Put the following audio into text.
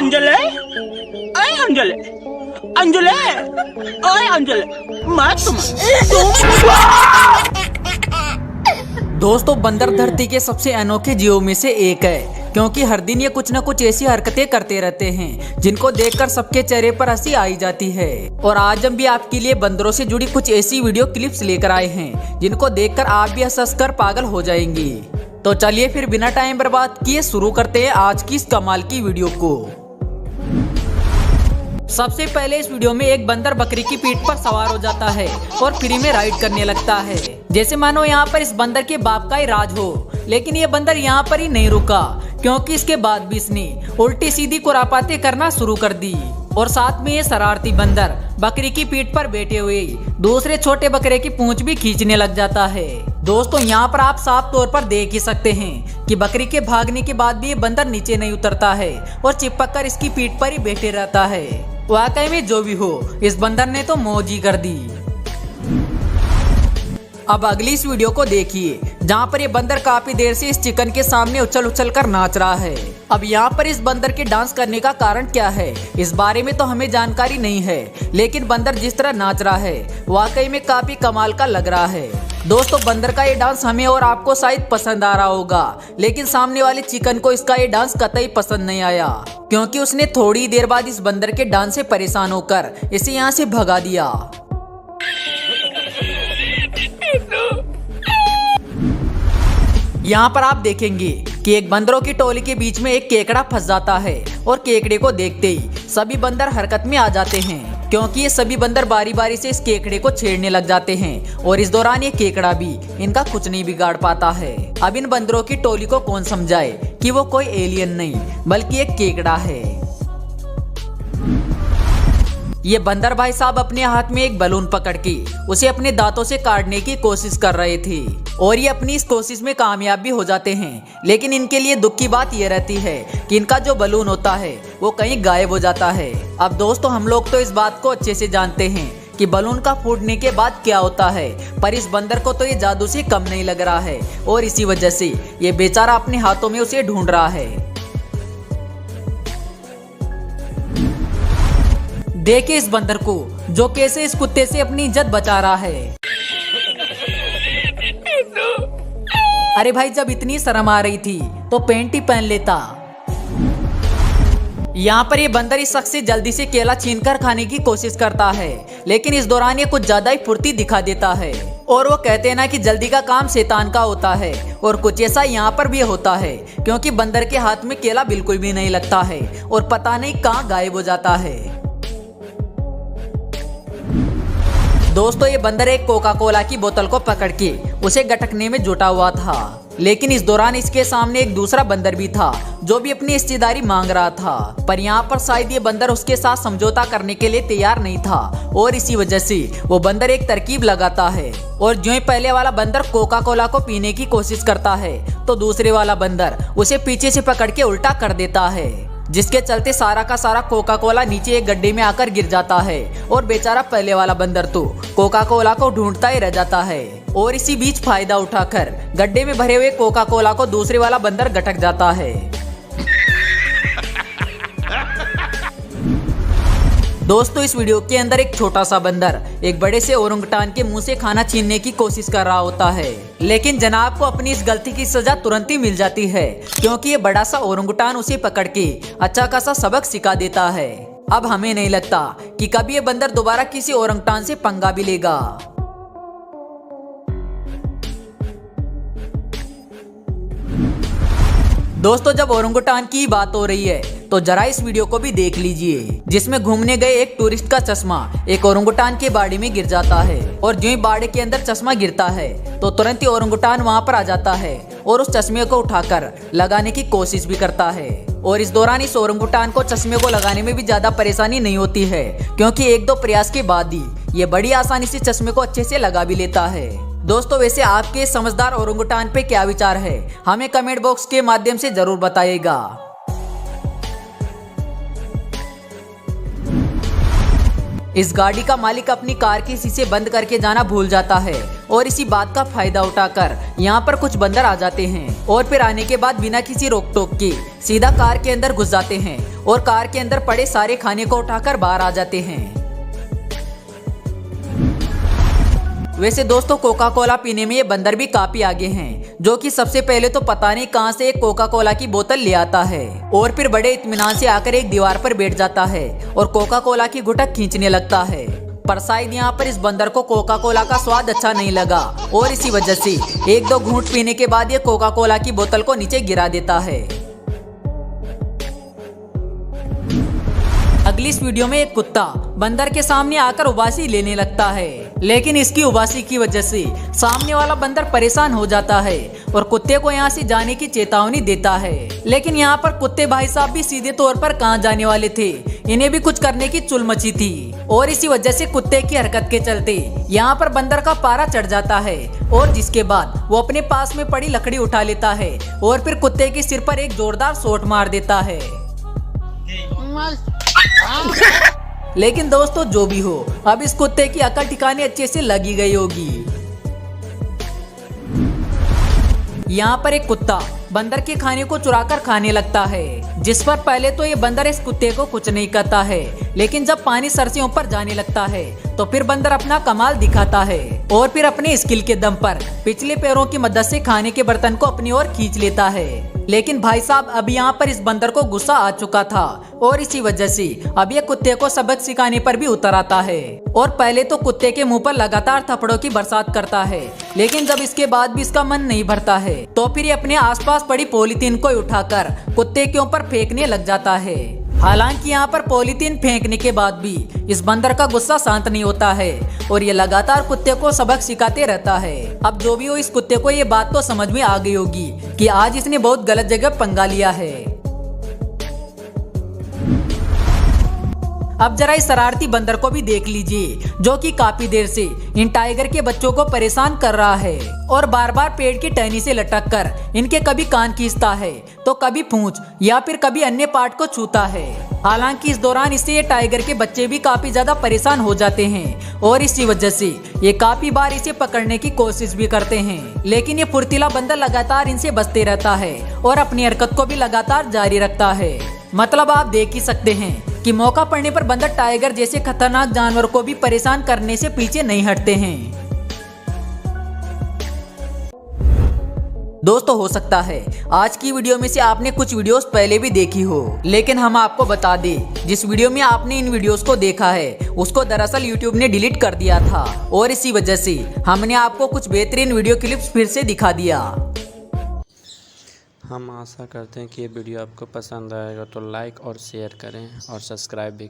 अंजले, अरे अंजले, अंजले, अरे अंजले, दोस्तों बंदर धरती के सबसे अनोखे जीवों में से एक है, क्योंकि हर दिन ये कुछ न कुछ ऐसी हरकतें करते रहते हैं जिनको देखकर सबके चेहरे पर हंसी आई जाती है। और आज हम भी आपके लिए बंदरों से जुड़ी कुछ ऐसी वीडियो क्लिप्स लेकर आए हैं जिनको देखकर आप भी हंस कर पागल हो जाएंगे। तो चलिए फिर बिना टाइम बर्बाद किए शुरू करते हैं आज की इस कमाल की वीडियो को। सबसे पहले इस वीडियो में एक बंदर बकरी की पीठ पर सवार हो जाता है और फ्री में राइड करने लगता है, जैसे मानो यहाँ पर इस बंदर के बाप का ही राज हो। लेकिन ये बंदर यहाँ पर ही नहीं रुका, क्योंकि इसके बाद भी इसने उल्टी सीधी खुरापाते करना शुरू कर दी। और साथ में ये शरारती बंदर बकरी की पीठ पर बैठे हुए दूसरे छोटे बकरे की पूंछ भी खींचने लग जाता है। दोस्तों यहाँ पर आप साफ तौर पर देख ही सकते हैं कि बकरी के भागने के बाद भी ये बंदर नीचे नहीं उतरता है और चिपक कर इसकी पीठ पर ही बैठे रहता है। वाकई में जो भी हो, इस बंदर ने तो मौज ही कर दी। अब अगली इस वीडियो को देखिए, जहाँ पर ये बंदर काफी देर से इस चिकन के सामने उछल उछल कर नाच रहा है। अब यहाँ पर इस बंदर के डांस करने का कारण क्या है, इस बारे में तो हमें जानकारी नहीं है, लेकिन बंदर जिस तरह नाच रहा है वाकई में काफी कमाल का लग रहा है। दोस्तों बंदर का ये डांस हमें और आपको शायद पसंद आ रहा होगा, लेकिन सामने वाले चिकन को इसका ये डांस कतई पसंद नहीं आया, क्योंकि उसने थोड़ी देर बाद इस बंदर के डांस से परेशान होकर इसे यहाँ से भगा दिया। यहाँ पर आप देखेंगे कि एक बंदरों की टोली के बीच में एक केकड़ा फंस जाता है और केकड़े को देखते ही सभी बंदर हरकत में आ जाते हैं, क्योंकि ये सभी बंदर बारी बारी से इस केकड़े को छेड़ने लग जाते हैं। और इस दौरान ये केकड़ा भी इनका कुछ नहीं बिगाड़ पाता है। अब इन बंदरों की टोली को कौन समझाए कि वो कोई एलियन नहीं बल्कि एक केकड़ा है। ये बंदर भाई साहब अपने हाथ में एक बलून पकड़ के उसे अपने दांतों से काटने की कोशिश कर रहे थे और ये अपनी इस कोशिश में कामयाब भी हो जाते हैं। लेकिन इनके लिए दुख की बात ये रहती है कि इनका जो बलून होता है वो कहीं गायब हो जाता है। अब दोस्तों हम लोग तो इस बात को अच्छे से जानते हैं कि बलून का फूटने के बाद क्या होता है, पर इस बंदर को तो ये जादू से कम नहीं लग रहा है और इसी वजह से ये बेचारा अपने हाथों में उसे ढूंढ रहा है। देखिए इस बंदर को जो कैसे इस कुत्ते से अपनी इज्जत बचा रहा है। अरे भाई जब इतनी शर्म आ रही थी तो पैंट ही पहन लेता। यहाँ पर ये बंदर इस शख्स से जल्दी से केला छीनकर खाने की कोशिश करता है, लेकिन इस दौरान ये कुछ ज्यादा ही फुर्ती दिखा देता है। और वो कहते हैं ना कि जल्दी का काम शैतान का होता है, और कुछ ऐसा यहाँ पर भी होता है, क्योंकि बंदर के हाथ में केला बिल्कुल भी नहीं लगता है और पता नहीं कहाँ गायब हो जाता है। दोस्तों ये बंदर एक कोका कोला की बोतल को पकड़ के उसे गटकने में जुटा हुआ था, लेकिन इस दौरान इसके सामने एक दूसरा बंदर भी था जो भी अपनी हिस्सेदारी मांग रहा था, पर यहाँ पर शायद ये बंदर उसके साथ समझौता करने के लिए तैयार नहीं था और इसी वजह से वो बंदर एक तरकीब लगाता है। और जो ही पहले वाला बंदर कोका कोला को पीने की कोशिश करता है तो दूसरे वाला बंदर उसे पीछे से पकड़ के उल्टा कर देता है, जिसके चलते सारा का सारा कोका कोला नीचे एक गड्ढे में आकर गिर जाता है और बेचारा पहले वाला बंदर तो कोका कोला को ढूंढता ही रह जाता है। और इसी बीच फायदा उठाकर गड्ढे में भरे हुए कोका कोला को दूसरे वाला बंदर गटक जाता है। दोस्तों इस वीडियो के अंदर एक छोटा सा बंदर एक बड़े से ओरंगुटान के मुंह से खाना छीनने की कोशिश कर रहा होता है, लेकिन जनाब को अपनी इस गलती की सजा तुरंत ही मिल जाती है, क्योंकि ये बड़ा सा ओरंगुटान उसे पकड़ के अच्छा खासा सबक सिखा देता है। अब हमें नहीं लगता कि कभी ये बंदर दोबारा किसी ओरंगुटान से पंगा भी लेगा। दोस्तों जब ओरंगुटान की बात हो रही है तो जरा इस वीडियो को भी देख लीजिए, जिसमें घूमने गए एक टूरिस्ट का चश्मा एक ओरंगुटान के बाड़े में गिर जाता है और जो ही बाड़े के अंदर चश्मा गिरता है तो तुरंत ही ओरंगुटान वहां पर आ जाता है और उस चश्मे को उठाकर लगाने की कोशिश भी करता है। और इस दौरान इस ओरंगुटान को चश्मे को लगाने में भी ज्यादा परेशानी नहीं होती है, क्योंकि एक दो प्रयास के बाद ही ये बड़ी आसानी से चश्मे को अच्छे से लगा भी लेता है। दोस्तों वैसे आपके समझदार ओरंगुटान पे क्या विचार है, हमें कमेंट बॉक्स के माध्यम से जरूर बताइएगा। इस गाड़ी का मालिक अपनी कार की शीशे बंद करके जाना भूल जाता है और इसी बात का फायदा उठाकर यहाँ पर कुछ बंदर आ जाते हैं और फिर आने के बाद बिना किसी रोक टोक के सीधा कार के अंदर घुस जाते हैं और कार के अंदर पड़े सारे खाने को उठाकर बाहर आ जाते हैं। वैसे दोस्तों कोका कोला पीने में ये बंदर भी काफी आगे हैं, जो कि सबसे पहले तो पता नहीं कहां से एक कोका कोला की बोतल ले आता है और फिर बड़े इत्मीनान से आकर एक दीवार पर बैठ जाता है और कोका कोला की घुटक खींचने लगता है। पर शायद यहाँ पर इस बंदर को कोका कोला का स्वाद अच्छा नहीं लगा और इसी वजह से एक दो घूंट पीने के बाद ये कोका कोला की बोतल को नीचे गिरा देता है। अगली इस वीडियो में एक कुत्ता बंदर के सामने आकर उबासी लेने लगता है, लेकिन इसकी उबासी की वजह से सामने वाला बंदर परेशान हो जाता है और कुत्ते को यहाँ से जाने की चेतावनी देता है। लेकिन यहाँ पर कुत्ते भाई साहब भी सीधे तौर पर कहाँ जाने वाले थे, इन्हें भी कुछ करने की चुल मची थी और इसी वजह से कुत्ते की हरकत के चलते यहाँ पर बंदर का पारा चढ़ जाता है और जिसके बाद वो अपने पास में पड़ी लकड़ी उठा लेता है और फिर कुत्ते के सिर पर एक जोरदार शॉट मार देता है। लेकिन दोस्तों जो भी हो, अब इस कुत्ते की अकल ठिकाने अच्छे से लगी गई होगी। यहाँ पर एक कुत्ता बंदर के खाने को चुराकर खाने लगता है, जिस पर पहले तो ये बंदर इस कुत्ते को कुछ नहीं करता है, लेकिन जब पानी सर से ऊपर जाने लगता है तो फिर बंदर अपना कमाल दिखाता है और फिर अपने स्किल के दम पर पिछले पैरों की मदद से खाने के बर्तन को अपनी ओर खींच लेता है। लेकिन भाई साहब अब यहाँ पर इस बंदर को गुस्सा आ चुका था और इसी वजह से अब ये कुत्ते को सबक सिखाने पर भी उतर आता है और पहले तो कुत्ते के मुंह पर लगातार थप्पड़ों की बरसात करता है, लेकिन जब इसके बाद भी इसका मन नहीं भरता है तो फिर ये अपने आसपास पड़ी पॉलीथीन को उठाकर कुत्ते के ऊपर फेंकने लग जाता है। हालांकि यहाँ पर पॉलीथीन फेंकने के बाद भी इस बंदर का गुस्सा शांत नहीं होता है और ये लगातार कुत्ते को सबक सिखाते रहता है। अब जो भी हो, इस कुत्ते को ये बात तो समझ में आ गई होगी कि आज इसने बहुत गलत जगह पंगा लिया है। अब जरा इस शरारती बंदर को भी देख लीजिए, जो कि काफी देर से इन टाइगर के बच्चों को परेशान कर रहा है और बार बार पेड़ की टहनी से लटक कर इनके कभी कान खींचता है तो कभी पूंछ या फिर कभी अन्य पार्ट को छूता है। हालांकि इस दौरान इससे ये टाइगर के बच्चे भी काफी ज्यादा परेशान हो जाते हैं और इसी वजह से ये काफी बार इसे पकड़ने की कोशिश भी करते हैं, लेकिन ये फुर्तीला बंदर लगातार इनसे बचते रहता है और अपनी हरकत को भी लगातार जारी रखता है। मतलब आप देख ही सकते हैं कि मौका पड़ने पर बंदर टाइगर जैसे खतरनाक जानवर को भी परेशान करने से पीछे नहीं हटते हैं। दोस्तों हो सकता है आज की वीडियो में से आपने कुछ वीडियोस पहले भी देखी हो, लेकिन हम आपको बता दें जिस वीडियो में आपने इन वीडियोस को देखा है उसको दरअसल यूट्यूब ने डिलीट कर दिया था और इसी वजह से हमने आपको कुछ बेहतरीन वीडियो क्लिप्स फिर से दिखा दिया। हम आशा करते हैं कि ये वीडियो आपको पसंद आएगा, तो लाइक और शेयर करें और सब्सक्राइब भी